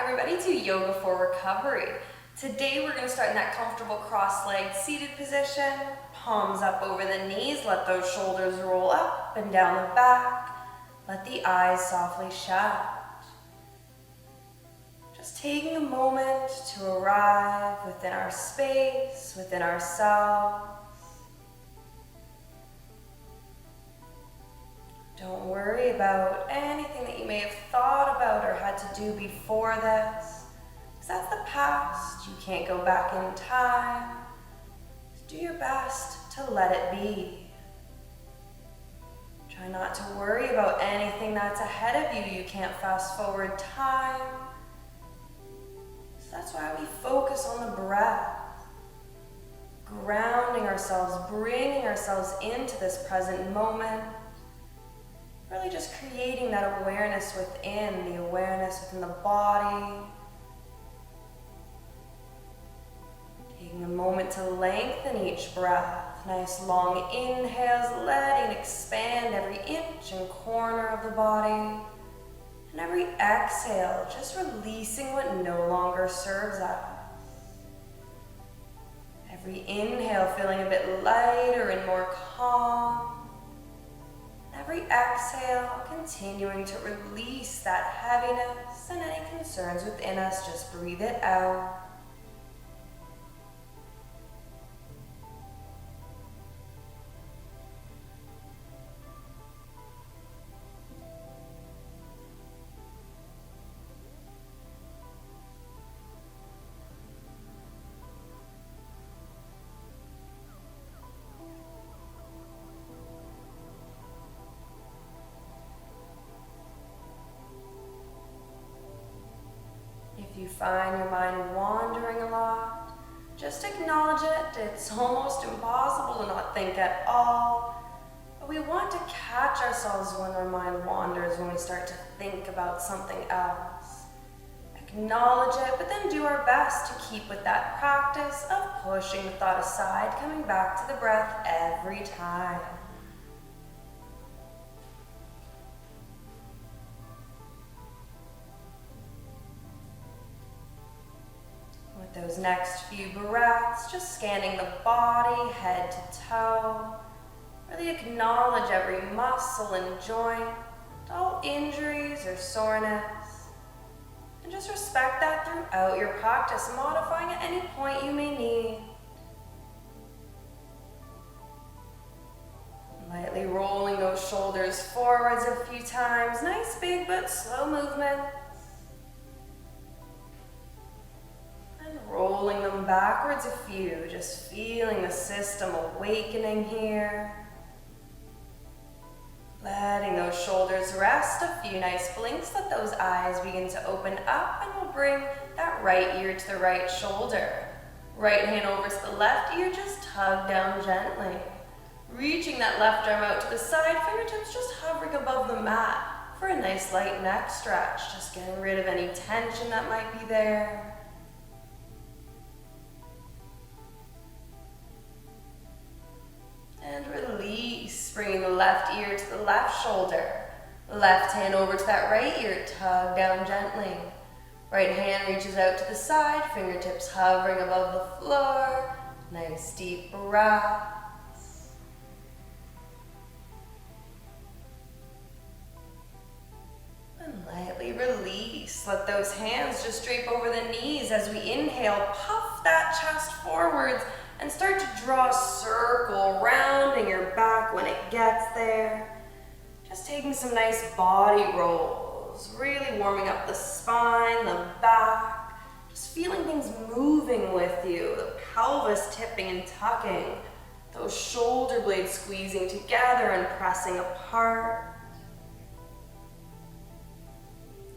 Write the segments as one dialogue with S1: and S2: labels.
S1: everybody to Yoga for Recovery. Today we're going to start in that comfortable cross-legged seated position. Palms up over the knees, let those shoulders roll up and down the back. Let the eyes softly shut. Just taking a moment to arrive within our space, within ourselves. Don't worry about anything that you may have thought about or had to do before this, because that's the past. You can't go back in time. Just do your best to let it be. Try not to worry about anything that's ahead of you. You can't fast forward time. So that's why we focus on the breath, grounding ourselves, bringing ourselves into this present moment. Really just creating that awareness within, the awareness within the body. Taking a moment to lengthen each breath. Nice long inhales, letting expand every inch and corner of the body. And every exhale, just releasing what no longer serves us. Every inhale feeling a bit lighter and more calm. Every exhale, continuing to release that heaviness and any concerns within us, just breathe it out. If you find your mind wandering a lot, just acknowledge it. It's almost impossible to not think at all. But we want to catch ourselves when our mind wanders, when we start to think about something else. Acknowledge it, but then do our best to keep with that practice of pushing the thought aside, coming back to the breath every time. Those next few breaths, just scanning the body, head to toe. Really acknowledge every muscle and joint, all injuries or soreness. And just respect that throughout your practice, modifying at any point you may need. Lightly rolling those shoulders forwards a few times. Nice big but slow movement. Rolling them backwards a few, just feeling the system awakening here. Letting those shoulders rest, a few nice blinks, let those eyes begin to open up, and we'll bring that right ear to the right shoulder. Right hand over to the left ear, just tug down gently. Reaching that left arm out to the side, fingertips just hovering above the mat for a nice light neck stretch, just getting rid of any tension that might be there. And release, bringing the left ear to the left shoulder. Left hand over to that right ear, tug down gently. Right hand reaches out to the side, fingertips hovering above the floor. Nice deep breaths. And lightly release. Let those hands just drape over the knees as we inhale. Puff that chest forwards. And start to draw a circle, rounding your back when it gets there. Just taking some nice body rolls, really warming up the spine, the back. Just feeling things moving with you, the pelvis tipping and tucking, those shoulder blades squeezing together and pressing apart.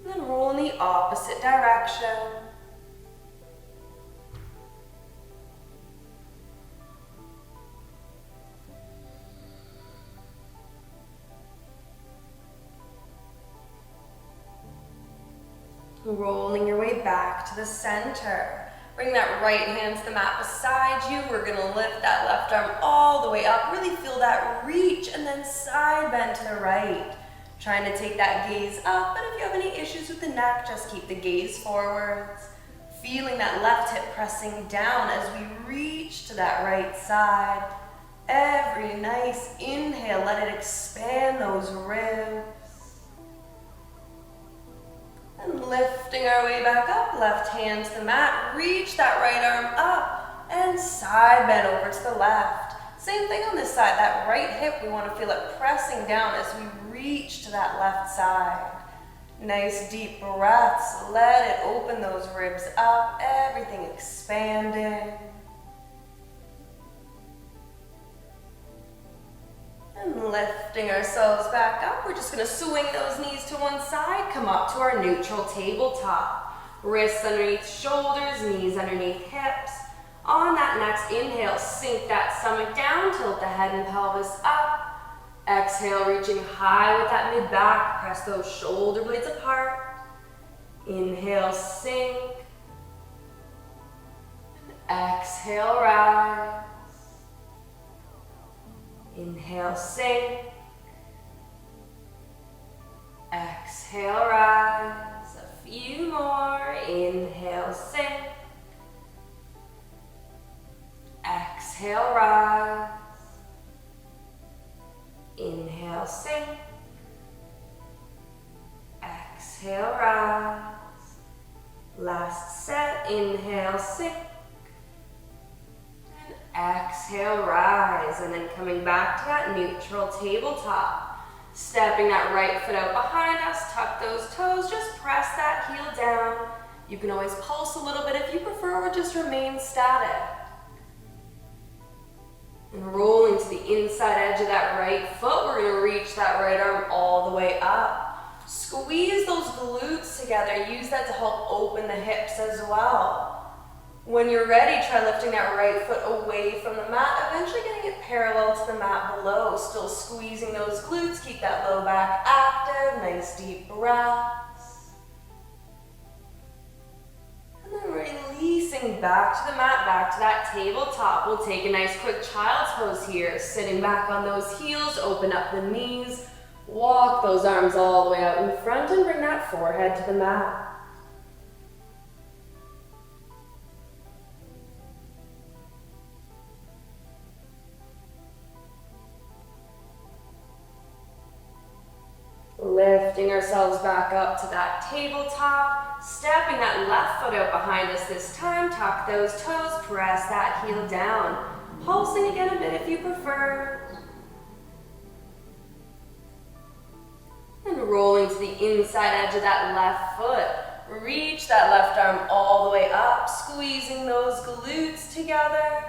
S1: And then roll in the opposite direction. Rolling your way back to the center. Bring that right hand to the mat beside you. We're going to lift that left arm all the way up. Really feel that reach and then side bend to the right. Trying to take that gaze up, but if you have any issues with the neck, just keep the gaze forwards. Feeling that left hip pressing down as we reach to that right side. Every nice inhale, let it expand those ribs. And lifting our way back up, left hand to the mat, reach that right arm up and side bend over to the left. Same thing on this side, that right hip, we want to feel it pressing down as we reach to that left side. Nice deep breaths, let it open those ribs up, everything expanding. And lifting ourselves back up, we're just going to swing those knees to one side, come up to our neutral tabletop. Wrists underneath shoulders, knees underneath hips. On that next inhale, sink that stomach down, tilt the head and pelvis up. Exhale, reaching high with that mid-back, press those shoulder blades apart. Inhale, sink. Exhale, rise. Inhale, sink. Exhale, rise. A few more. Inhale, sink. Exhale, rise. Inhale, sink. Exhale, rise. Last set. Inhale, sink. Exhale, rise, and then coming back to that neutral tabletop. Stepping that right foot out behind us, tuck those toes, just press that heel down. You can always pulse a little bit if you prefer, or just remain static. And rolling to the inside edge of that right foot, we're gonna reach that right arm all the way up. Squeeze those glutes together, use that to help open the hips as well. When you're ready, try lifting that right foot away from the mat, eventually getting it parallel to the mat below. Still squeezing those glutes, keep that low back active, nice deep breaths. And then releasing back to the mat, back to that tabletop. We'll take a nice quick child's pose here, sitting back on those heels, open up the knees, walk those arms all the way out in front and bring that forehead to the mat. Lifting ourselves back up to that tabletop, stepping that left foot out behind us this time, tuck those toes, press that heel down. Pulsing again a bit if you prefer. And rolling to the inside edge of that left foot. Reach that left arm all the way up, squeezing those glutes together.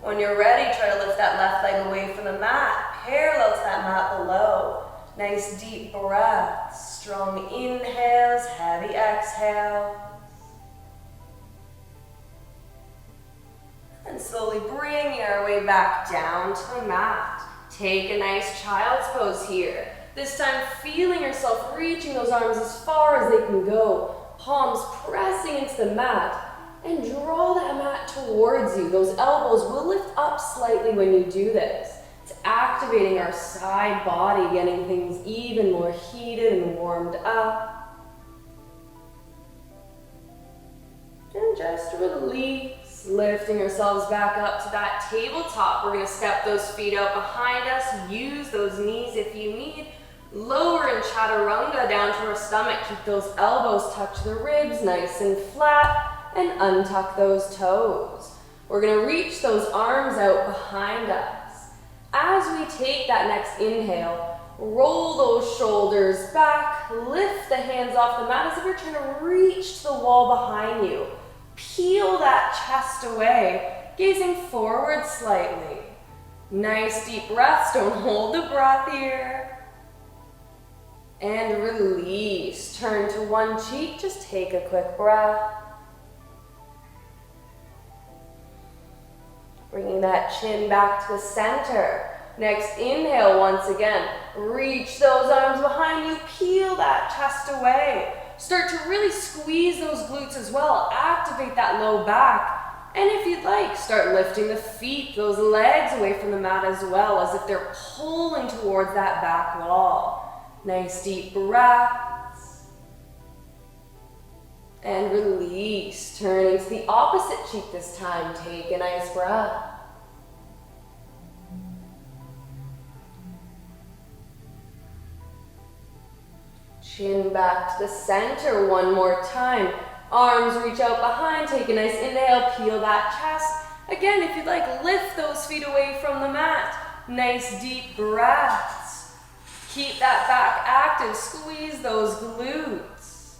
S1: When you're ready, try to lift that left leg away from the mat, parallel to that mat below. Nice deep breaths, strong inhales, heavy exhales. And slowly bringing our way back down to the mat. Take a nice child's pose here. This time feeling yourself reaching those arms as far as they can go. Palms pressing into the mat. And draw that mat towards you. Those elbows will lift up slightly when you do this. Activating our side body, getting things even more heated and warmed up. And just release, lifting ourselves back up to that tabletop. We're going to step those feet out behind us, use those knees if you need. Lower in chaturanga down to our stomach, keep those elbows tucked to the ribs, nice and flat, and untuck those toes. We're going to reach those arms out behind us. As we take that next inhale, roll those shoulders back, lift the hands off the mat as if you're trying to reach to the wall behind you. Peel that chest away, gazing forward slightly. Nice deep breaths, don't hold the breath here. And release, turn to one cheek, just take a quick breath. Bringing that chin back to the center. Next inhale once again. Reach those arms behind you. Peel that chest away. Start to really squeeze those glutes as well. Activate that low back. And if you'd like, start lifting the feet, those legs away from the mat as well, as if they're pulling towards that back wall. Nice deep breaths. And release. Turning to the opposite cheek this time. Take a nice breath. Chin back to the center one more time. Arms reach out behind. Take a nice inhale. Peel that chest. Again, if you'd like, lift those feet away from the mat. Nice deep breaths. Keep that back active. Squeeze those glutes.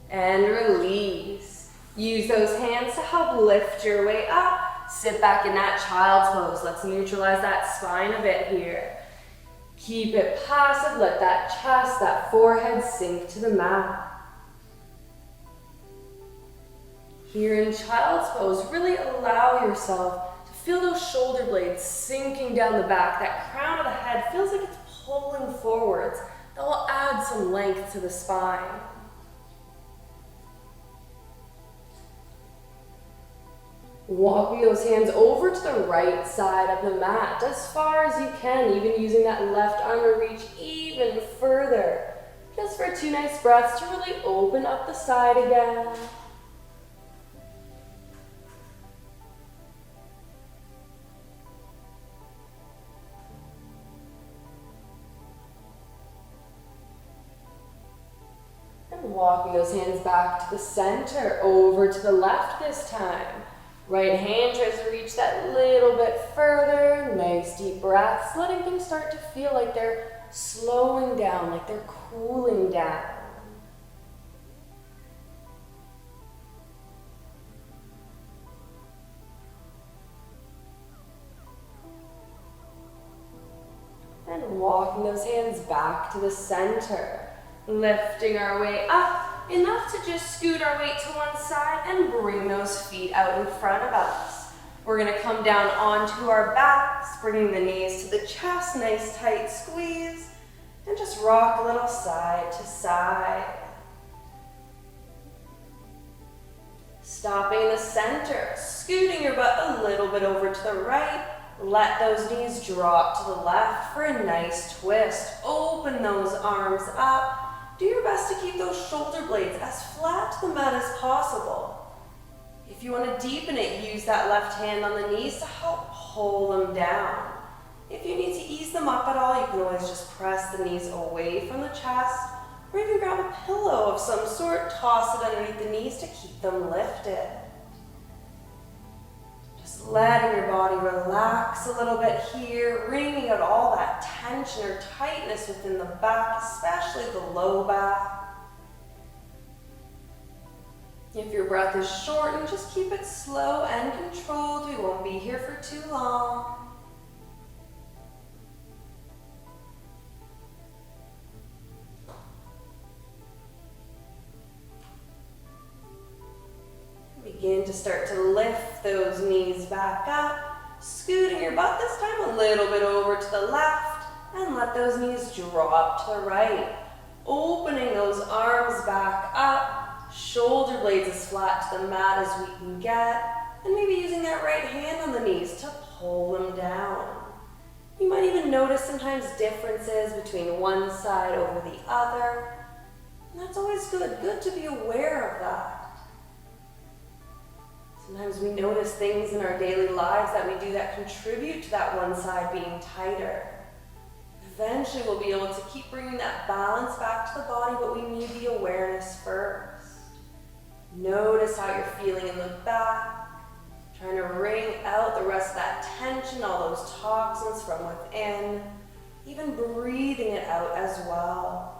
S1: And release. Use those hands to help lift your way up. Sit back in that child's pose. Let's neutralize that spine a bit here. Keep it passive. Let that chest, that forehead sink to the mat. Here in child's pose, really allow yourself to feel those shoulder blades sinking down the back. That crown of the head feels like it's pulling forwards. That will add some length to the spine. Walking those hands over to the right side of the mat as far as you can, even using that left arm to reach even further. Just for 2 nice breaths to really open up the side again. And walking those hands back to the center, over to the left this time. Right hand tries to reach that little bit further. Nice deep breaths, letting things start to feel like they're slowing down, like they're cooling down. And walking those hands back to the center. Lifting our way up. Enough to just scoot our weight to one side and bring those feet out in front of us. We're going to come down onto our backs, bringing the knees to the chest, nice tight squeeze, and just rock a little side to side. Stopping in the center, scooting your butt a little bit over to the right. Let those knees drop to the left for a nice twist. Open those arms up. Do your best to keep those shoulder blades as flat to the mat as possible. If you want to deepen it, use that left hand on the knees to help pull them down. If you need to ease them up at all, you can always just press the knees away from the chest, or even grab a pillow of some sort, toss it underneath the knees to keep them lifted. Just letting your body relax a little bit here, wringing out all that tension or tightness within the back, especially the low back. If your breath is shortened, just keep it slow and controlled. We won't be here for too long. Begin to start to lift those knees back up, scooting your butt this time a little bit over to the left, and let those knees drop to the right. Opening those arms back up, shoulder blades as flat to the mat as we can get, and maybe using that right hand on the knees to pull them down. You might even notice sometimes differences between one side over the other, and that's always good to be aware of that. Sometimes we notice things in our daily lives that we do that contribute to that one side being tighter. Eventually we'll be able to keep bringing that balance back to the body, but we need the awareness first. Notice how you're feeling in the back, trying to wring out the rest of that tension, all those toxins from within, even breathing it out as well.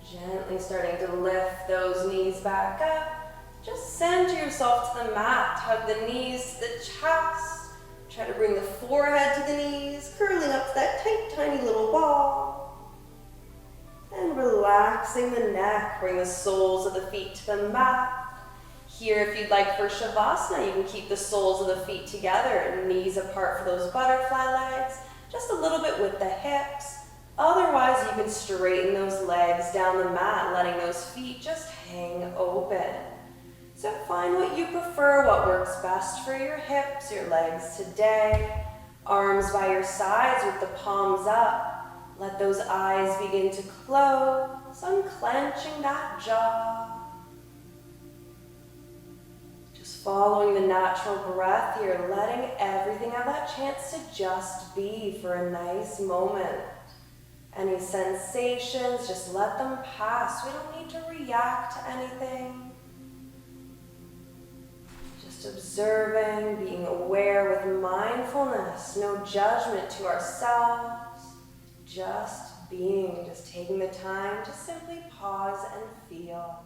S1: Gently starting to lift those knees back up. Just center yourself to the mat. Hug the knees to the chest. Try to bring the forehead to the knees, curling up to that tight, tiny little ball. And relaxing the neck. Bring the soles of the feet to the mat. Here, if you'd like for Shavasana, you can keep the soles of the feet together and knees apart for those butterfly legs. Just a little bit with the hips. Otherwise, you can straighten those legs down the mat, letting those feet just hang open. So find what you prefer, what works best for your hips, your legs today. Arms by your sides with the palms up. Let those eyes begin to close, unclenching that jaw. Just following the natural breath here, letting everything have that chance to just be for a nice moment. Any sensations, just let them pass. We don't need to react to anything. Just observing, being aware with mindfulness, no judgment to ourselves. Just being, just taking the time to simply pause and feel.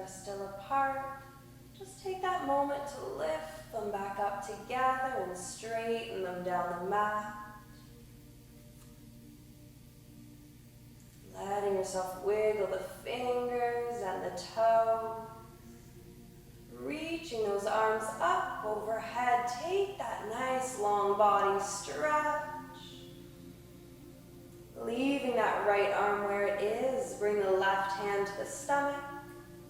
S1: Still apart, just take that moment to lift them back up together and straighten them down the mat. Letting yourself wiggle the fingers and the toes. Reaching those arms up overhead. Take that nice long body stretch. Leaving that right arm where it is. Bring the left hand to the stomach.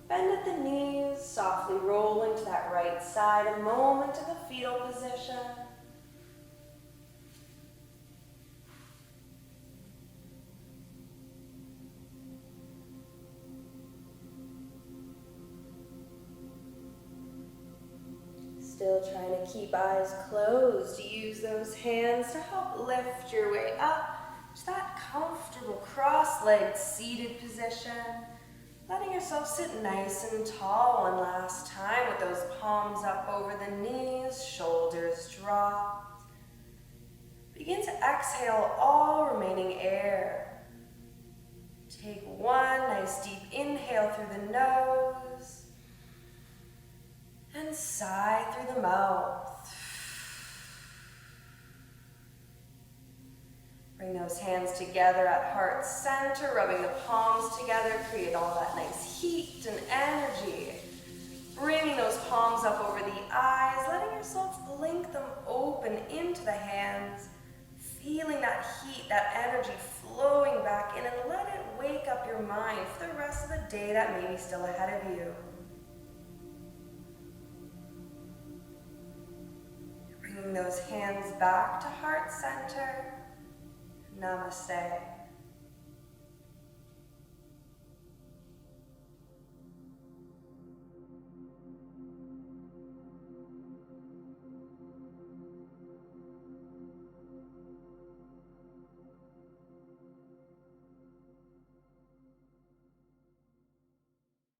S1: Bend at the knees, softly rolling to that right side, a moment in the fetal position. Still trying to keep eyes closed. Use those hands to help lift your way up to that comfortable cross-legged seated position. Letting yourself sit nice and tall one last time with those palms up over the knees, shoulders dropped. Begin to exhale all remaining air. Take one nice deep inhale through the nose and sigh through the mouth. Bring those hands together at heart center, rubbing the palms together, create all that nice heat and energy. Bringing those palms up over the eyes, letting yourself blink them open into the hands, feeling that heat, that energy flowing back in, and let it wake up your mind for the rest of the day that may be still ahead of you. Bringing those hands back to heart center. Namaste.